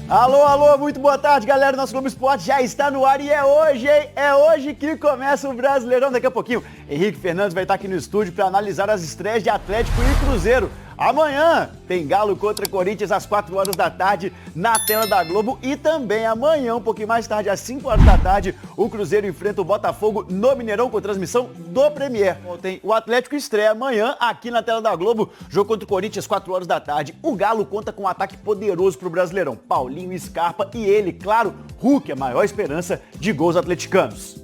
Alô, alô, muito boa tarde, galera. Nosso Globo Esporte já está no ar e é hoje, hein? É hoje que começa o Brasileirão. Daqui a pouquinho, Henrique Fernandes vai estar aqui no estúdio para analisar as estreias de Atlético e Cruzeiro. Amanhã tem Galo contra Corinthians às 4 horas da tarde na tela da Globo e também amanhã, um pouquinho mais tarde, às 5 horas da tarde, o Cruzeiro enfrenta o Botafogo no Mineirão com transmissão do Premier. Ontem, o Atlético estreia amanhã aqui na tela da Globo, jogo contra o Corinthians às 4 horas da tarde. O Galo conta com um ataque poderoso pro Brasileirão. Paulinho, Scarpa e ele, claro, Hulk, a maior esperança de gols atleticanos.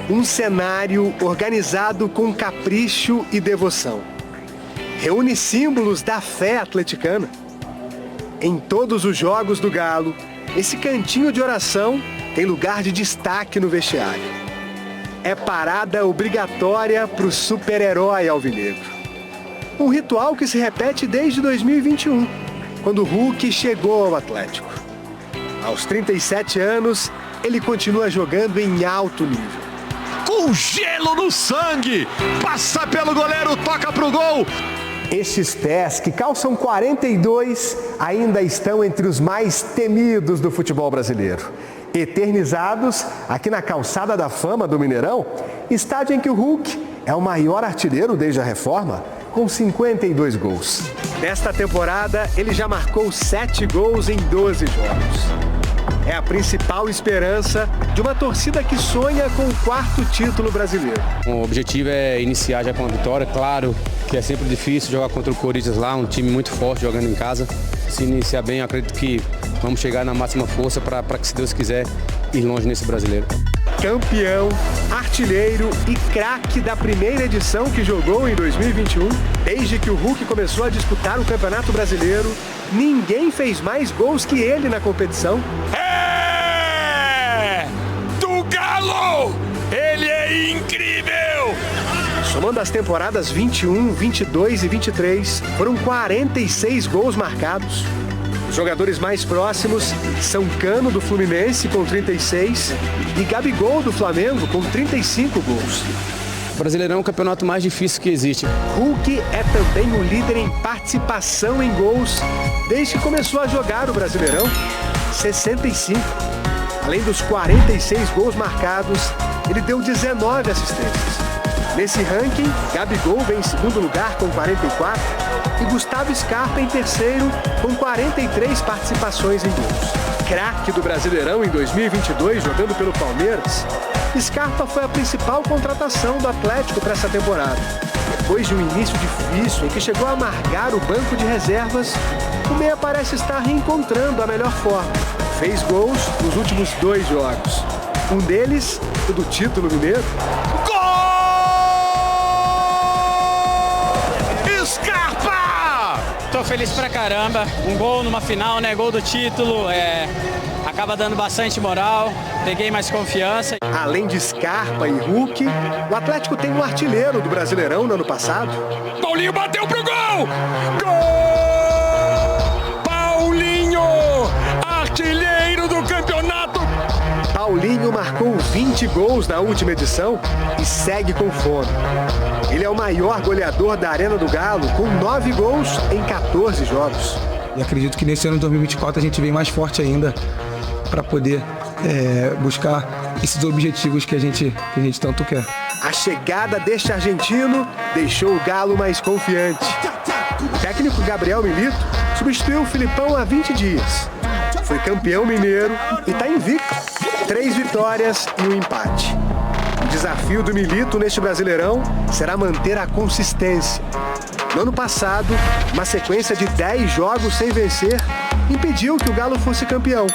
Um cenário organizado com capricho e devoção. Reúne símbolos da fé atleticana. Em todos os jogos do Galo, esse cantinho de oração tem lugar de destaque no vestiário. É parada obrigatória para o super-herói alvinegro. Um ritual que se repete desde 2021, quando o Hulk chegou ao Atlético. Aos 37 anos, ele continua jogando em alto nível. Com gelo no sangue, passa pelo goleiro, toca pro gol. Estes pés, que calçam 42, ainda estão entre os mais temidos do futebol brasileiro. Eternizados aqui na calçada da fama do Mineirão, estádio em que o Hulk é o maior artilheiro desde a reforma, com 52 gols. Nesta temporada, ele já marcou 7 gols em 12 jogos. É a principal esperança de uma torcida que sonha com o 4º título brasileiro. O objetivo é iniciar já com a vitória. Claro que é sempre difícil jogar contra o Corinthians lá, um time muito forte jogando em casa. Se iniciar bem, eu acredito que vamos chegar na máxima força para que, se Deus quiser, ir longe nesse brasileiro. Campeão, artilheiro e craque da primeira edição que jogou em 2021. Desde que o Hulk começou a disputar o Campeonato Brasileiro, ninguém fez mais gols que ele na competição. É! Do Galo! Ele é incrível! Somando as temporadas 21, 22 e 23, foram 46 gols marcados. Os jogadores mais próximos são Cano, do Fluminense, com 36, e Gabigol, do Flamengo, com 35 gols. O Brasileirão é o campeonato mais difícil que existe. Hulk é também o líder em participação em gols desde que começou a jogar o Brasileirão, 65. Além dos 46 gols marcados, ele deu 19 assistências. Nesse ranking, Gabigol vem em segundo lugar com 44 e Gustavo Scarpa em terceiro com 43 participações em gols. Craque do Brasileirão em 2022, jogando pelo Palmeiras, Scarpa foi a principal contratação do Atlético para essa temporada. Depois de um início difícil em que chegou a amargar o banco de reservas, o meia parece estar reencontrando a melhor forma. Fez gols nos últimos 2 jogos. Um deles, o do título mineiro. Tô feliz pra caramba, um gol numa final, né, gol do título, acaba dando bastante moral, peguei mais confiança. Além de Scarpa e Hulk, o Atlético tem um artilheiro do Brasileirão no ano passado. Paulinho bateu pro gol! Gol! Paulinho, artilheiro do campeonato! Paulinho marcou 20 gols na última edição e segue com fome. Ele é o maior goleador da Arena do Galo, com 9 gols em 14 jogos. E acredito que nesse ano de 2024 a gente vem mais forte ainda para poder buscar esses objetivos que a gente tanto quer. A chegada deste argentino deixou o Galo mais confiante. O técnico Gabriel Milito substituiu o Filipão há 20 dias. Foi campeão mineiro e está invicto. 3 vitórias e um empate. O desafio do Milito neste Brasileirão será manter a consistência. No ano passado, uma sequência de 10 jogos sem vencer impediu que o Galo fosse campeão.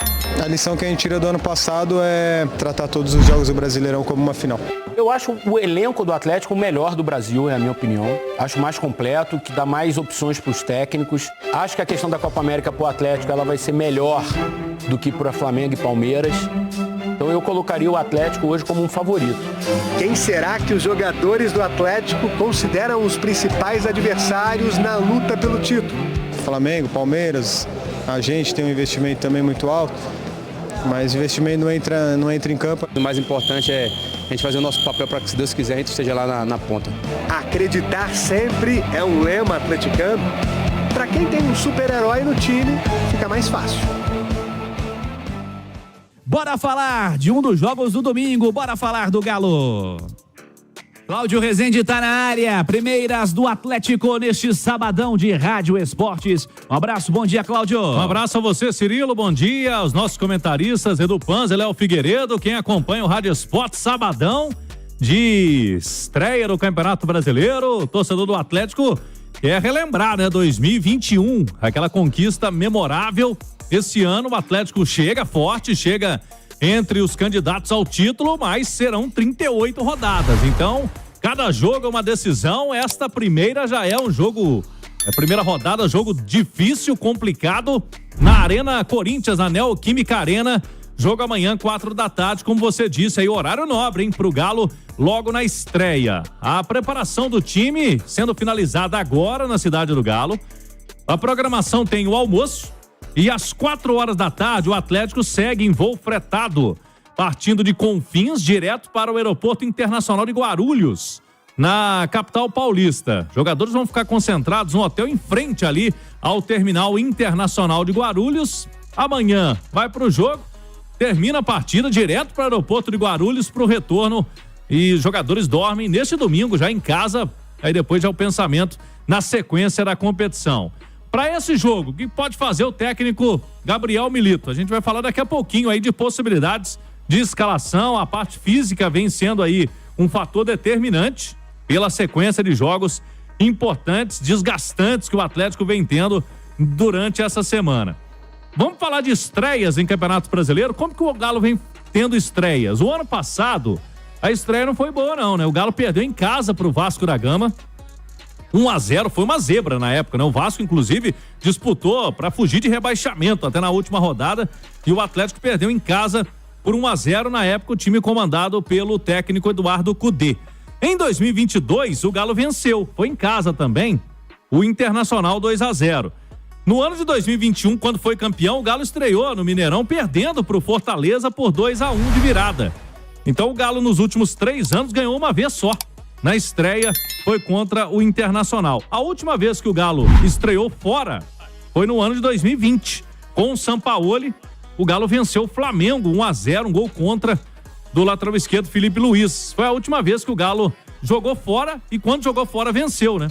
A lição que a gente tira do ano passado é tratar todos os jogos do Brasileirão como uma final. Eu acho o elenco do Atlético o melhor do Brasil, é a minha opinião. Acho mais completo, que dá mais opções para os técnicos. Acho que a questão da Copa América para o Atlético ela vai ser melhor do que para Flamengo e Palmeiras. Então eu colocaria o Atlético hoje como um favorito. Quem será que os jogadores do Atlético consideram os principais adversários na luta pelo título? Flamengo, Palmeiras, a gente tem um investimento também muito alto, mas o investimento não entra em campo. O mais importante é a gente fazer o nosso papel para que, se Deus quiser, a gente esteja lá na ponta. Acreditar sempre é um lema atleticano. para quem tem um super-herói no time, fica mais fácil. Bora falar de um dos jogos do domingo, bora falar do Galo. Cláudio Rezende tá na área, primeiras do Atlético neste sabadão de Rádio Esportes. Um abraço, bom dia, Cláudio. Um abraço a você, Cirilo, bom dia aos nossos comentaristas, Edu Panza e Léo Figueiredo, quem acompanha o Rádio Esportes sabadão de estreia do Campeonato Brasileiro. O torcedor do Atlético quer relembrar, né, 2021, aquela conquista memorável. Esse ano o Atlético chega forte, chega entre os candidatos ao título, mas serão 38 rodadas. Então, cada jogo é uma decisão. Esta primeira já é um jogo, a primeira rodada, jogo difícil, complicado, na Arena Corinthians, na Neoquímica Arena. Jogo amanhã, 4 da tarde, como você disse, aí horário nobre, hein, pro Galo, logo na estreia. A preparação do time sendo finalizada agora na cidade do Galo. A programação tem o almoço. E às 4 horas da tarde, o Atlético segue em voo fretado, partindo de Confins direto para o Aeroporto Internacional de Guarulhos, na capital paulista. Jogadores vão ficar concentrados no hotel em frente ali ao Terminal Internacional de Guarulhos. Amanhã vai para o jogo, termina a partida direto para o Aeroporto de Guarulhos para o retorno. E os jogadores dormem neste domingo já em casa, aí depois já o pensamento na sequência da competição. Para esse jogo, o que pode fazer o técnico Gabriel Milito? A gente vai falar daqui a pouquinho aí de possibilidades de escalação. A parte física vem sendo aí um fator determinante pela sequência de jogos importantes, desgastantes que o Atlético vem tendo durante essa semana. Vamos falar de estreias em Campeonato Brasileiro. Como que o Galo vem tendo estreias? O ano passado, a estreia não foi boa não, né? O Galo perdeu em casa pro Vasco da Gama. 1-0, foi uma zebra na época, né? O Vasco, inclusive, disputou para fugir de rebaixamento até na última rodada e o Atlético perdeu em casa por 1-0, na época o time comandado pelo técnico Eduardo Cudê. Em 2022, o Galo venceu, foi em casa também, o Internacional 2-0. No ano de 2021, quando foi campeão, o Galo estreou no Mineirão perdendo para o Fortaleza por 2-1 de virada. Então o Galo nos últimos 3 anos ganhou uma vez só. Na estreia foi contra o Internacional. A última vez que o Galo estreou fora foi no ano de 2020. Com o Sampaoli, o Galo venceu o Flamengo 1-0, um gol contra do lateral esquerdo Felipe Luiz. Foi a última vez que o Galo jogou fora e quando jogou fora venceu, né?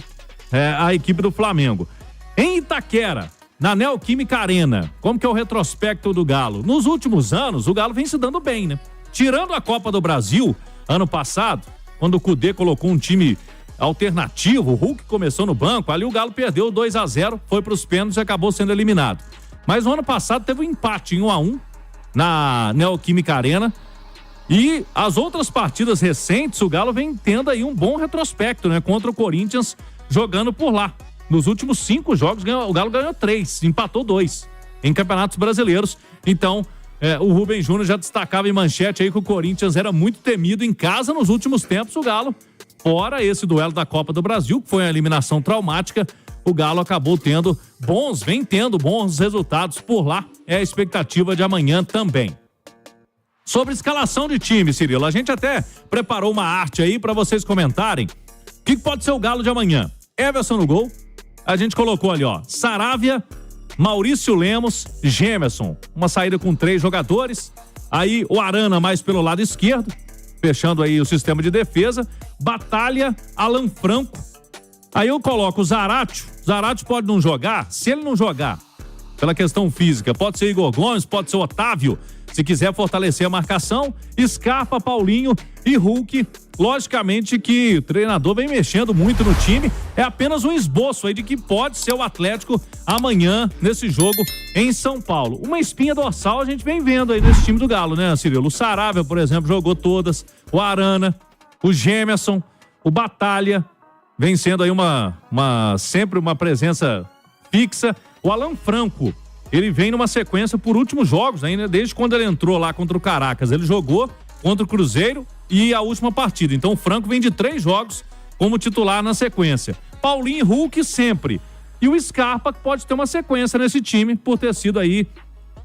A equipe do Flamengo. Em Itaquera, na Neoquímica Arena, como que é o retrospecto do Galo? Nos últimos anos, o Galo vem se dando bem, né? Tirando a Copa do Brasil, ano passado, quando o Cudê colocou um time alternativo, o Hulk começou no banco, ali o Galo perdeu 2-0, foi para os pênaltis e acabou sendo eliminado. Mas no ano passado teve um empate em 1-1 na Neoquímica Arena e as outras partidas recentes, o Galo vem tendo aí um bom retrospecto, né? Contra o Corinthians, jogando por lá. Nos últimos 5 jogos, o Galo ganhou 3, empatou 2 em campeonatos brasileiros. Então, o Rubem Júnior já destacava em manchete aí que o Corinthians era muito temido em casa nos últimos tempos. O Galo, fora esse duelo da Copa do Brasil, que foi uma eliminação traumática, o Galo acabou vem tendo bons resultados por lá. É a expectativa de amanhã também. Sobre escalação de time, Cirilo, a gente até preparou uma arte aí para vocês comentarem. O que pode ser o Galo de amanhã? Everson no gol. A gente colocou ali, ó, Saravia, Maurício Lemos, Gemerson, uma saída com 3 jogadores, aí o Arana mais pelo lado esquerdo, fechando aí o sistema de defesa, Batalha, Alan Franco, aí eu coloco o Zaratio pode não jogar, se ele não jogar, pela questão física, pode ser Igor Gomes, pode ser Otávio, se quiser fortalecer a marcação, Scarpa, Paulinho e Hulk. Logicamente que o treinador vem mexendo muito no time, é apenas um esboço aí de que pode ser o Atlético amanhã nesse jogo em São Paulo. Uma espinha dorsal a gente vem vendo aí nesse time do Galo, né, Cirilo? O Saravia, por exemplo, jogou todas, o Arana, o Gemerson, o Batalha, vem sendo aí sempre uma presença fixa. O Alan Franco, ele vem numa sequência por últimos jogos ainda, desde quando ele entrou lá contra o Caracas, ele jogou contra o Cruzeiro e a última partida. Então o Franco vem de 3 jogos como titular na sequência. Paulinho e Hulk sempre. E o Scarpa que pode ter uma sequência nesse time por ter sido aí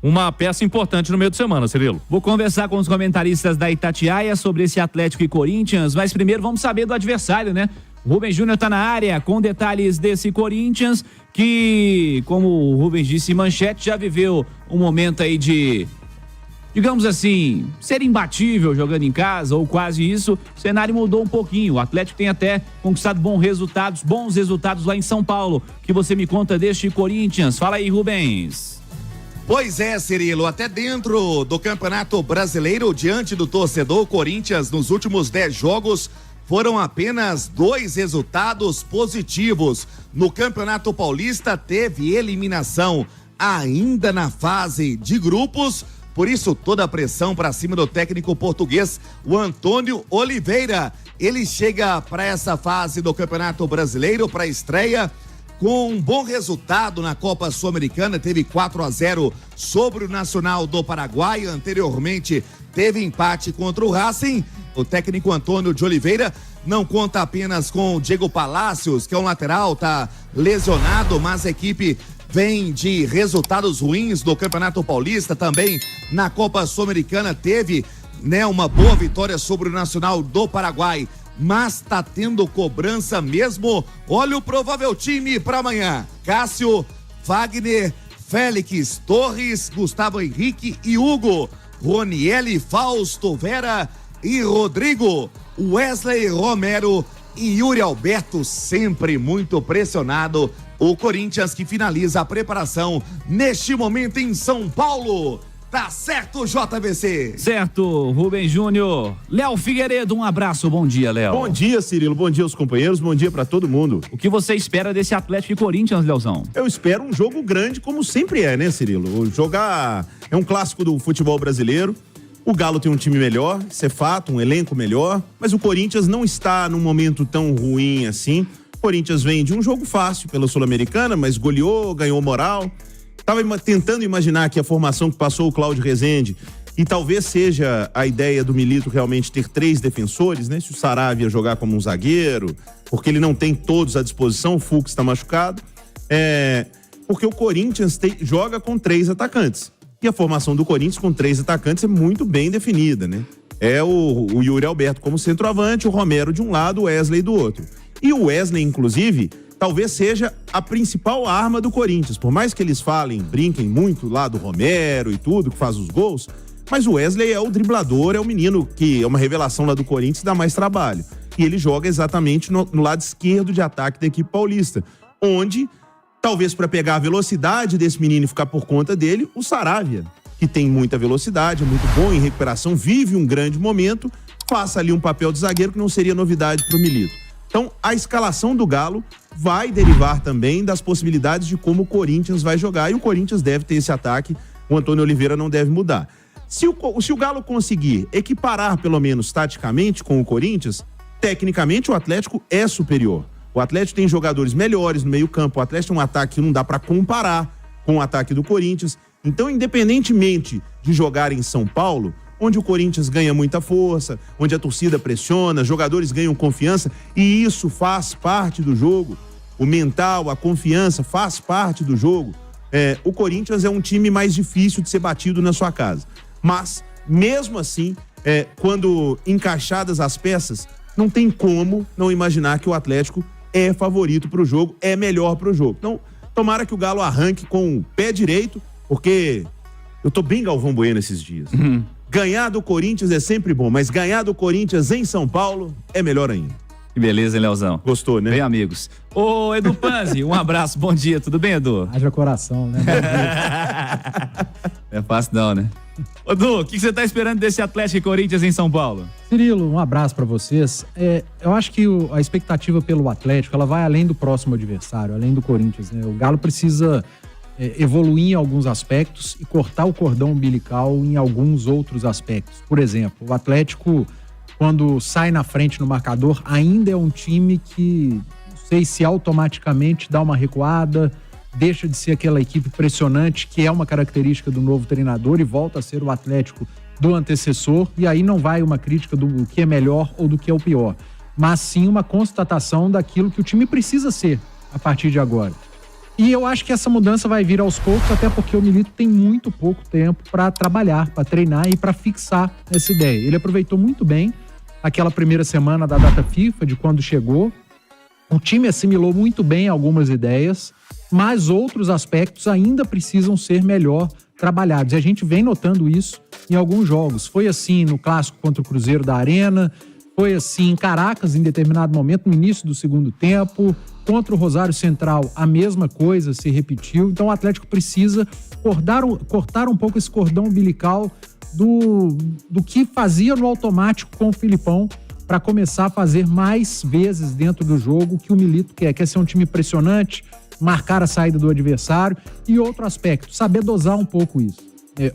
uma peça importante no meio de semana, Cirilo. Vou conversar com os comentaristas da Itatiaia sobre esse Atlético e Corinthians, mas primeiro vamos saber do adversário, né? Rubens Júnior tá na área com detalhes desse Corinthians que, como o Rubens disse em manchete, já viveu um momento aí de, digamos assim, ser imbatível jogando em casa, ou quase isso. O cenário mudou um pouquinho. O Atlético tem até conquistado bons resultados lá em São Paulo. O que você me conta deste Corinthians? Fala aí, Rubens. Pois é, Cirilo, até dentro do Campeonato Brasileiro, diante do torcedor, o Corinthians nos últimos 10 jogos foram apenas 2 resultados positivos. No Campeonato Paulista teve eliminação ainda na fase de grupos. Por isso, toda a pressão para cima do técnico português, o Antônio Oliveira. Ele chega para essa fase do Campeonato Brasileiro, para a estreia, com um bom resultado na Copa Sul-Americana. Teve 4-0 sobre o Nacional do Paraguai. Anteriormente, teve empate contra o Racing. O técnico Antônio de Oliveira não conta apenas com o Diego Palacios, que é um lateral, tá lesionado, mas a equipe vem de resultados ruins do Campeonato Paulista. Também na Copa Sul-Americana teve, uma boa vitória sobre o Nacional do Paraguai, mas tá tendo cobrança mesmo. Olha o provável time para amanhã: Cássio, Wagner, Félix, Torres, Gustavo Henrique e Hugo, Ronielli, Fausto, Vera e Rodrigo, Wesley, Romero e Yuri Alberto, sempre muito pressionado. O Corinthians que finaliza a preparação neste momento em São Paulo. Tá certo, JVC? Certo, Rubens Júnior. Léo Figueiredo, um abraço, bom dia, Léo. Bom dia, Cirilo, bom dia aos companheiros, bom dia pra todo mundo. O que você espera desse Atlético e Corinthians, Leozão? Eu espero um jogo grande, como sempre é, né, Cirilo? É um clássico do futebol brasileiro. O Galo tem um time melhor, isso é fato, um elenco melhor, mas o Corinthians não está num momento tão ruim assim. O Corinthians vem de um jogo fácil pela Sul-Americana, mas goleou, ganhou moral. Estava tentando imaginar aqui a formação que passou o Cláudio Rezende, e talvez seja a ideia do Milito realmente ter 3 defensores, né? Se o Saravia jogar como um zagueiro, porque ele não tem todos à disposição, o Fux está machucado, porque o Corinthians joga com 3 atacantes. E a formação do Corinthians com 3 atacantes é muito bem definida, né? É o Yuri Alberto como centroavante, o Romero de um lado, o Wesley do outro. E o Wesley, inclusive, talvez seja a principal arma do Corinthians. Por mais que eles brinquem muito lá do Romero e tudo, que faz os gols, mas o Wesley é o driblador, é o menino que é uma revelação lá do Corinthians e dá mais trabalho. E ele joga exatamente no lado esquerdo de ataque da equipe paulista, onde, talvez para pegar a velocidade desse menino e ficar por conta dele, o Saravia, que tem muita velocidade, é muito bom em recuperação, vive um grande momento, faça ali um papel de zagueiro que não seria novidade para o Milito. Então, a escalação do Galo vai derivar também das possibilidades de como o Corinthians vai jogar, e o Corinthians deve ter esse ataque, o Antônio Oliveira não deve mudar. Se o Galo conseguir equiparar, pelo menos taticamente, com o Corinthians, tecnicamente o Atlético é superior. O Atlético tem jogadores melhores no meio-campo, o Atlético tem um ataque que não dá para comparar com o ataque do Corinthians. Então, independentemente de jogar em São Paulo, onde o Corinthians ganha muita força, onde a torcida pressiona, jogadores ganham confiança, e isso faz parte do jogo. O mental, a confiança faz parte do jogo. O Corinthians é um time mais difícil de ser batido na sua casa. Mas, mesmo assim, quando encaixadas as peças, não tem como não imaginar que o Atlético é favorito pro jogo, é melhor pro jogo. Então, tomara que o Galo arranque com o pé direito, porque eu tô bem Galvão Bueno esses dias. Ganhar do Corinthians é sempre bom, mas ganhar do Corinthians em São Paulo é melhor ainda. Que beleza, hein, Leozão? Gostou, né? Bem, amigos. Ô, Edu Panzi, um abraço, bom dia, tudo bem, Edu? Haja coração, né? É fácil não, né? Ô, Edu, o que você tá esperando desse Atlético e Corinthians em São Paulo? Cirilo, um abraço pra vocês. Eu acho que a expectativa pelo Atlético, ela vai além do próximo adversário, além do Corinthians, né? O Galo precisa evoluir em alguns aspectos e cortar o cordão umbilical em alguns outros aspectos. Por exemplo, o Atlético, quando sai na frente no marcador, ainda é um time que, não sei se automaticamente dá uma recuada, deixa de ser aquela equipe pressionante que é uma característica do novo treinador e volta a ser o Atlético do antecessor, e aí não vai uma crítica do que é melhor ou do que é o pior, mas sim uma constatação daquilo que o time precisa ser a partir de agora. E eu acho que essa mudança vai vir aos poucos, até porque o Milito tem muito pouco tempo para trabalhar, para treinar e para fixar essa ideia. Ele aproveitou muito bem aquela primeira semana da data FIFA, de quando chegou, O time assimilou muito bem algumas ideias, mas outros aspectos ainda precisam ser melhor trabalhados. E a gente vem notando isso em alguns jogos. Foi assim no clássico contra o Cruzeiro da Arena, foi assim em Caracas em determinado momento, no início do segundo tempo. Contra o Rosário Central, a mesma coisa se repetiu. Então o Atlético precisa cortar um pouco esse cordão umbilical do que fazia no automático com o Filipão, para começar a fazer mais vezes dentro do jogo que o Milito quer ser um time impressionante, marcar a saída do adversário. E outro aspecto, saber dosar um pouco isso.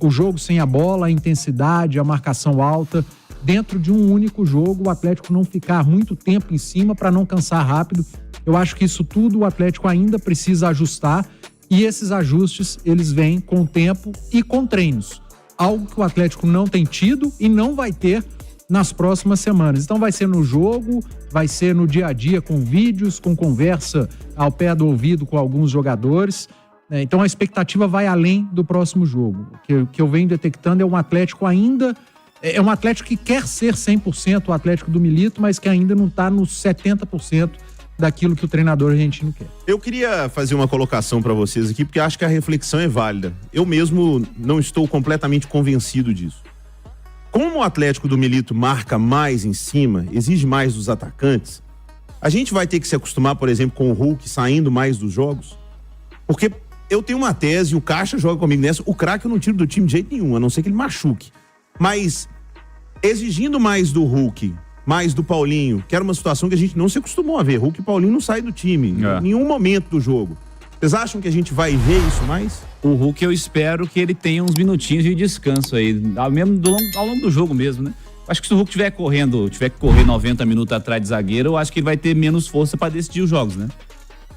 O jogo sem a bola, a intensidade, a marcação alta, dentro de um único jogo, o Atlético não ficar muito tempo em cima para não cansar rápido. Eu acho que isso tudo o Atlético ainda precisa ajustar, e esses ajustes eles vêm com o tempo e com treinos. Algo que o Atlético não tem tido e não vai ter nas próximas semanas. Então vai ser no jogo, vai ser no dia a dia com vídeos, com conversa ao pé do ouvido com alguns jogadores. Então a expectativa vai além do próximo jogo. O que eu venho detectando é um Atlético ainda... É um Atlético que quer ser 100% o Atlético do Milito, mas que ainda não está nos 70% daquilo que o treinador argentino quer. Eu queria fazer uma colocação para vocês aqui, porque acho que a reflexão é válida. Eu mesmo não estou completamente convencido disso. Como o Atlético do Milito marca mais em cima, exige mais dos atacantes, a gente vai ter que se acostumar, por exemplo, com o Hulk saindo mais dos jogos? Porque eu tenho uma tese, o Caixa joga comigo nessa, o craque eu não tiro do time de jeito nenhum, a não ser que ele machuque. Mas exigindo mais do Hulk, mais do Paulinho, que era uma situação que a gente não se acostumou a ver. Hulk e Paulinho não saem do time em nenhum momento do jogo. Vocês acham que a gente vai ver isso mais? O Hulk, eu espero que ele tenha uns minutinhos de descanso aí, mesmo ao longo do jogo mesmo, né? Acho que se o Hulk tiver que correr 90 minutos atrás de zagueiro, eu acho que ele vai ter menos força para decidir os jogos, né?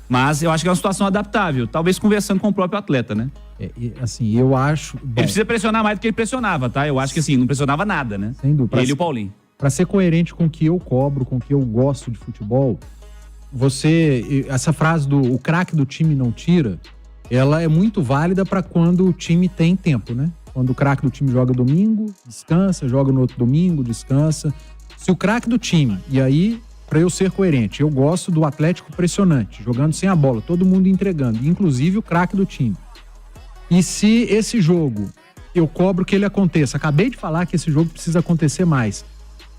Mas eu acho que é uma situação adaptável, talvez conversando com o próprio atleta, né? Assim, eu acho... Ele precisa pressionar mais do que ele pressionava, tá? Eu acho que assim, não pressionava nada, né? Sem dúvida. Ele e o Paulinho. Para ser coerente com o que eu cobro, com o que eu gosto de futebol, essa frase o craque do time não tira, ela é muito válida para quando o time tem tempo, né? Quando o craque do time joga domingo, descansa, joga no outro domingo, descansa. Se o craque do time, e aí, para eu ser coerente, eu gosto do Atlético pressionante, jogando sem a bola, todo mundo entregando, inclusive o craque do time. E se esse jogo, eu cobro que ele aconteça, acabei de falar que esse jogo precisa acontecer mais,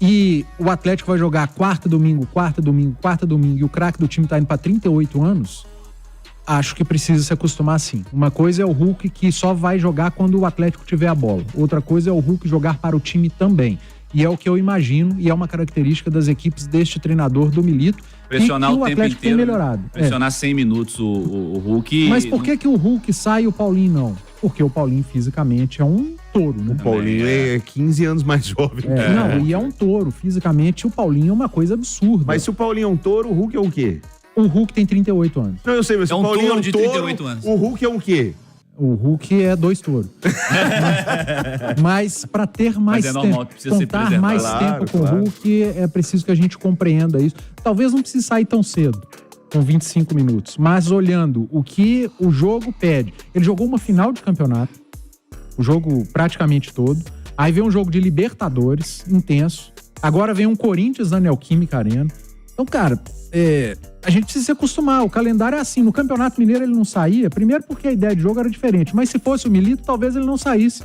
e o Atlético vai jogar quarta, domingo, e o craque do time tá indo para 38 anos, acho que precisa se acostumar sim. Uma coisa é o Hulk que só vai jogar quando o Atlético tiver a bola. Outra coisa é o Hulk jogar para o time também. E é o que eu imagino, e é uma característica das equipes deste treinador do Milito. Pressionar e que o tempo Atlético inteiro, tem melhorado. Pressionar 100 minutos o Hulk. Mas por que o Hulk sai e o Paulinho não? Porque o Paulinho fisicamente é um touro, né? O Paulinho é 15 anos mais jovem. Não, e é um touro. Fisicamente, o Paulinho é uma coisa absurda. Mas se o Paulinho é um touro, o Hulk é o quê? O Hulk tem 38 anos. Não, eu sei, mas se o Paulinho é um de touro, 38 anos. o Hulk é o quê? O Hulk é 2 touros. Mas para ter mais tempo, contar mais tempo com o Hulk, é preciso que a gente compreenda isso. Talvez não precise sair tão cedo, com 25 minutos. Mas olhando o que o jogo pede. Ele jogou uma final de campeonato, o jogo praticamente todo. Aí vem um jogo de Libertadores, intenso. Agora vem um Corinthians na Neoquímica Arena. Então, cara, a gente precisa se acostumar. O calendário é assim. No Campeonato Mineiro ele não saía, primeiro porque a ideia de jogo era diferente. Mas se fosse o Milito, talvez ele não saísse.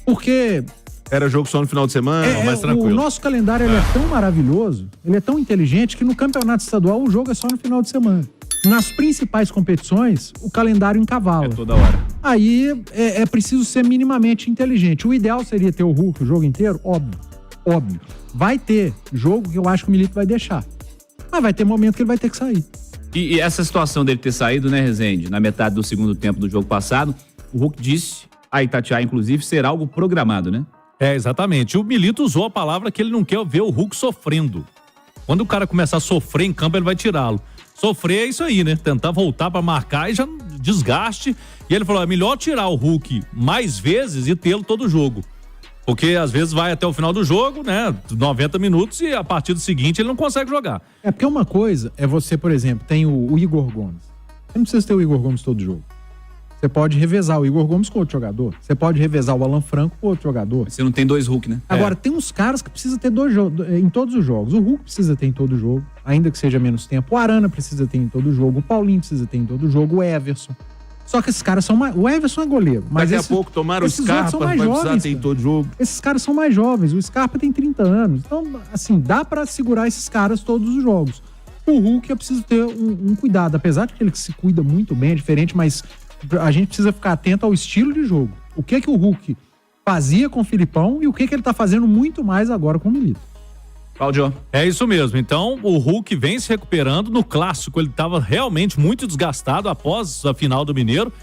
Porque... Era jogo só no final de semana, mais tranquilo. O nosso calendário ele é tão maravilhoso, ele é tão inteligente, que no Campeonato Estadual o jogo é só no final de semana. Nas principais competições, o calendário encavala. É toda hora. Aí é preciso ser minimamente inteligente. O ideal seria ter o Hulk o jogo inteiro? Óbvio. Vai ter jogo que eu acho que o Milito vai deixar. Mas vai ter momento que ele vai ter que sair. E essa situação dele ter saído, né, Rezende, na metade do segundo tempo do jogo passado, o Hulk disse, a Itatiaia, inclusive, ser algo programado, né? Exatamente. O Milito usou a palavra que ele não quer ver o Hulk sofrendo. Quando o cara começar a sofrer em campo, ele vai tirá-lo. Sofrer é isso aí, né? Tentar voltar pra marcar e já desgaste. E ele falou, é melhor tirar o Hulk mais vezes e tê-lo todo jogo. Porque às vezes vai até o final do jogo, né? 90 minutos e a partir do seguinte ele não consegue jogar. Porque uma coisa é você, por exemplo, tem o Igor Gomes. Você não precisa ter o Igor Gomes todo jogo. Você pode revezar o Igor Gomes com outro jogador. Você pode revezar o Alan Franco com outro jogador. Você não tem 2 Hulk, né? Agora, tem uns caras que precisam ter 2 jogos em todos os jogos. O Hulk precisa ter em todo jogo. ainda que seja menos tempo. O Arana precisa ter em todo jogo, o Paulinho precisa ter em todo jogo, o Everson. Só que esses caras são mais... O Everson é goleiro. Mas daqui a pouco tomaram o Scarpa, vai precisar ter em todo jogo. Esses caras são mais jovens. O Scarpa tem 30 anos. Então, assim, dá pra segurar esses caras todos os jogos. O Hulk eu preciso ter um cuidado. Apesar de que ele se cuida muito bem, é diferente, mas a gente precisa ficar atento ao estilo de jogo. O que o Hulk fazia com o Filipão e o que ele tá fazendo muito mais agora com o Milito. Cláudio. É isso mesmo. Então, o Hulk vem se recuperando. No clássico, ele estava realmente muito desgastado após a final do Mineiro.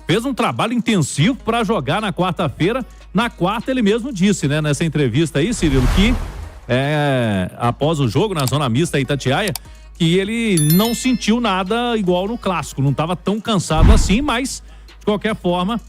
Fez um trabalho intensivo para jogar na quarta-feira. Na quarta, ele mesmo disse, né, nessa entrevista aí, Cirilo, que após o jogo na zona mista Itatiaia, que ele não sentiu nada igual no clássico. Não estava tão cansado assim, mas, de qualquer forma,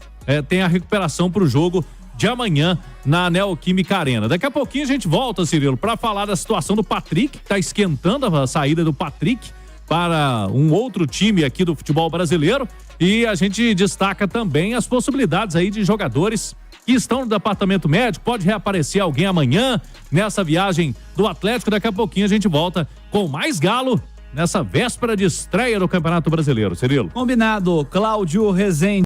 tem a recuperação para o jogo de amanhã na Neoquímica Arena. Daqui a pouquinho a gente volta, Cirilo, para falar da situação do Patrick, que tá esquentando a saída do Patrick para um outro time aqui do futebol brasileiro, e a gente destaca também as possibilidades aí de jogadores que estão no departamento médico. Pode reaparecer alguém amanhã nessa viagem do Atlético. Daqui a pouquinho a gente volta com mais Galo nessa véspera de estreia do Campeonato Brasileiro. Cirilo. Combinado, Cláudio Rezende.